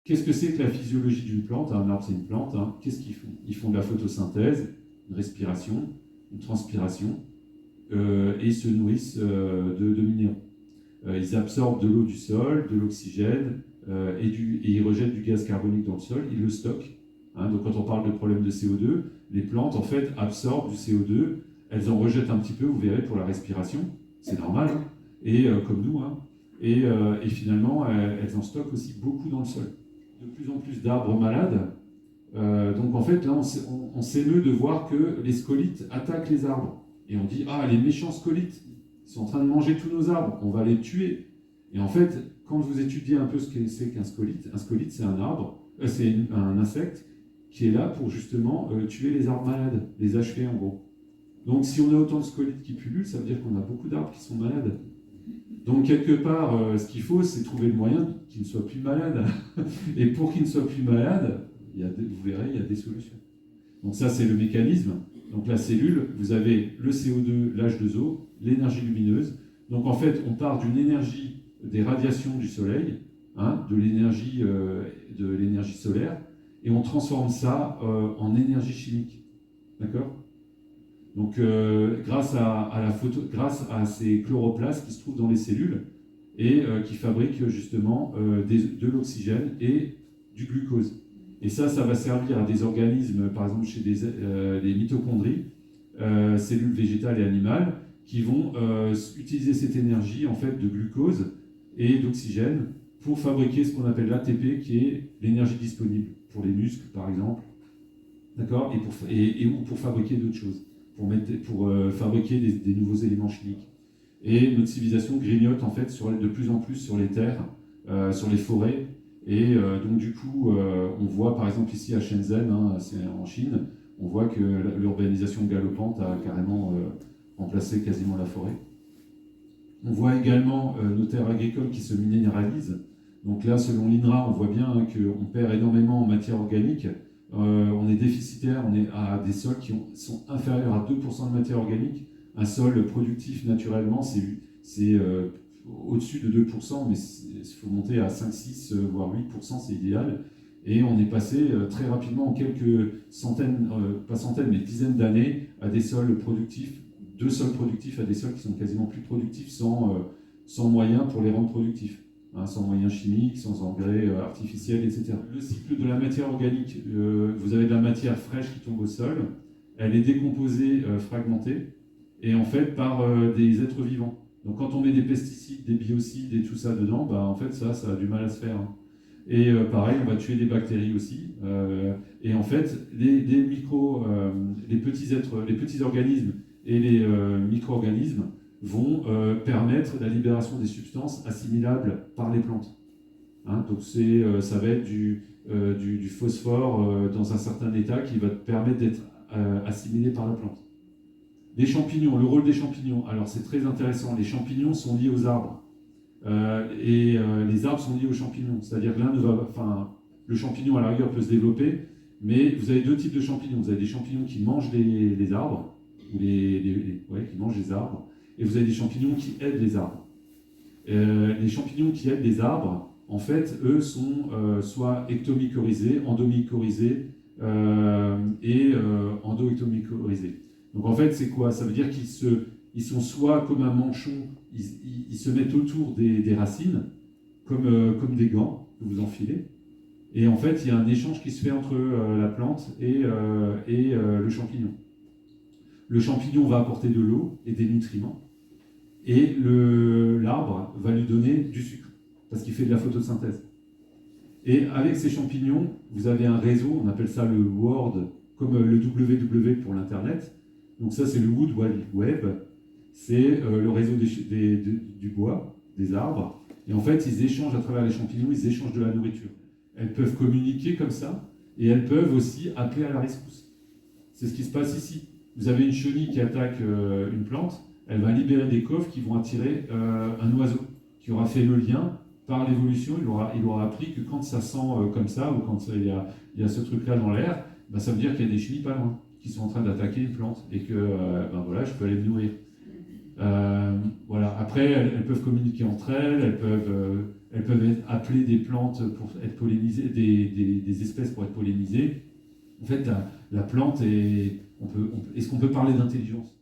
Qu'est-ce que c'est que la physiologie d'une plante? Un arbre, c'est une plante. Hein. Qu'est-ce qu'ils font? Ils font de la photosynthèse, une respiration, une transpiration, et ils se nourrissent de minéraux. Ils absorbent de l'eau du sol, de l'oxygène, et ils rejettent du gaz carbonique dans le sol, ils le stockent. Hein. Donc quand on parle de problème de CO2, les plantes, en fait, absorbent du CO2, elles en rejettent un petit peu, vous verrez, pour la respiration, c'est normal, hein. Et comme nous, hein. Et finalement, elles en stockent aussi beaucoup dans le sol. De plus en plus d'arbres malades. Donc en fait, là, on s'émeut de voir que les scolytes attaquent les arbres. Et on dit, ah, les méchants scolytes, ils sont en train de manger tous nos arbres, on va les tuer. Et en fait, quand vous étudiez un peu ce que c'est qu'un scolyte, c'est un arbre, c'est un insecte qui est là pour justement tuer les arbres malades, les achever en gros. Donc si on a autant de scolytes qui pullulent, ça veut dire qu'on a beaucoup d'arbres qui sont malades. Donc quelque part, ce qu'il faut, c'est trouver le moyen qu'ils ne soient plus malades. Et pour qu'ils ne soient plus malades, vous verrez, il y a des solutions. Donc ça, c'est le mécanisme. Donc la cellule, vous avez le CO2, l'H2O, l'énergie lumineuse. Donc en fait, on part d'une énergie des radiations du soleil, hein, de l'énergie solaire, et on transforme ça en énergie chimique. D'accord? Donc grâce à ces chloroplastes qui se trouvent dans les cellules et qui fabriquent justement de l'oxygène et du glucose. Et ça va servir à des organismes, par exemple chez les mitochondries, cellules végétales et animales, qui vont utiliser cette énergie en fait de glucose et d'oxygène pour fabriquer ce qu'on appelle l'ATP, qui est l'énergie disponible pour les muscles, par exemple, d'accord, ou pour fabriquer d'autres choses, pour fabriquer des nouveaux éléments chimiques. Et notre civilisation grignote en fait de plus en plus sur les terres, sur les forêts. Et donc du coup, on voit par exemple ici à Shenzhen, hein, c'est en Chine, on voit que l'urbanisation galopante a carrément remplacé quasiment la forêt. On voit également nos terres agricoles qui se minéralisent. Donc là, selon l'INRA, on voit bien hein, qu'on perd énormément en matière organique. On est déficitaire, on est à des sols qui sont inférieurs à 2% de matière organique. Un sol productif naturellement, c'est au-dessus de 2%, mais il faut monter à 5, 6, voire 8%, c'est idéal. Et on est passé très rapidement en quelques centaines, pas centaines, mais dizaines d'années à des sols productifs, de sols productifs à des sols qui sont quasiment plus productifs sans moyens pour les rendre productifs. Hein, sans moyens chimiques, sans engrais artificiels, etc. Le cycle de la matière organique, vous avez de la matière fraîche qui tombe au sol, elle est décomposée, fragmentée, et en fait par des êtres vivants. Donc quand on met des pesticides, des biocides et tout ça dedans, bah, en fait ça a du mal à se faire. Hein. Et pareil, on va tuer des bactéries aussi. Et en fait, les petits organismes et les micro-organismes vont permettre la libération des substances assimilables par les plantes. Hein, donc ça va être du phosphore dans un certain état qui va permettre d'être assimilé par la plante. Les champignons, le rôle des champignons. Alors c'est très intéressant, les champignons sont liés aux arbres. Et les arbres sont liés aux champignons. C'est-à-dire que le champignon à la rigueur peut se développer, mais vous avez deux types de champignons. Vous avez des champignons qui mangent les arbres, ou qui mangent les arbres, et vous avez des champignons qui aident les arbres. Les champignons qui aident les arbres, en fait, eux sont soit ectomycorhizés, endomycorhizés et endoectomycorhizés. Donc en fait, c'est quoi? Ça veut dire qu'ils sont soit comme un manchon, ils se mettent autour des racines, comme des gants que vous enfilez. Et en fait, il y a un échange qui se fait entre la plante et le champignon. Le champignon va apporter de l'eau et des nutriments. Et l'arbre va lui donner du sucre, parce qu'il fait de la photosynthèse. Et avec ces champignons, vous avez un réseau, on appelle ça le World, comme le WW pour l'Internet. Donc ça, c'est le Wood Wide Web, c'est le réseau du bois, des arbres. Et en fait, ils échangent à travers les champignons, ils échangent de la nourriture. Elles peuvent communiquer comme ça, et elles peuvent aussi appeler à la rescousse. C'est ce qui se passe ici. Vous avez une chenille qui attaque une plante, elle va libérer des coffres qui vont attirer un oiseau qui aura fait le lien par l'évolution. Il aura appris que quand ça sent comme ça, ou quand il y a ce truc-là dans l'air, bah, ça veut dire qu'il y a des chenilles pas loin qui sont en train d'attaquer une plante et que voilà, je peux aller me nourrir. Voilà. Après, elles peuvent communiquer entre elles, elles peuvent appeler des plantes pour être pollinisées, des espèces pour être pollinisées. En fait, la plante est. Est-ce qu'on peut parler d'intelligence?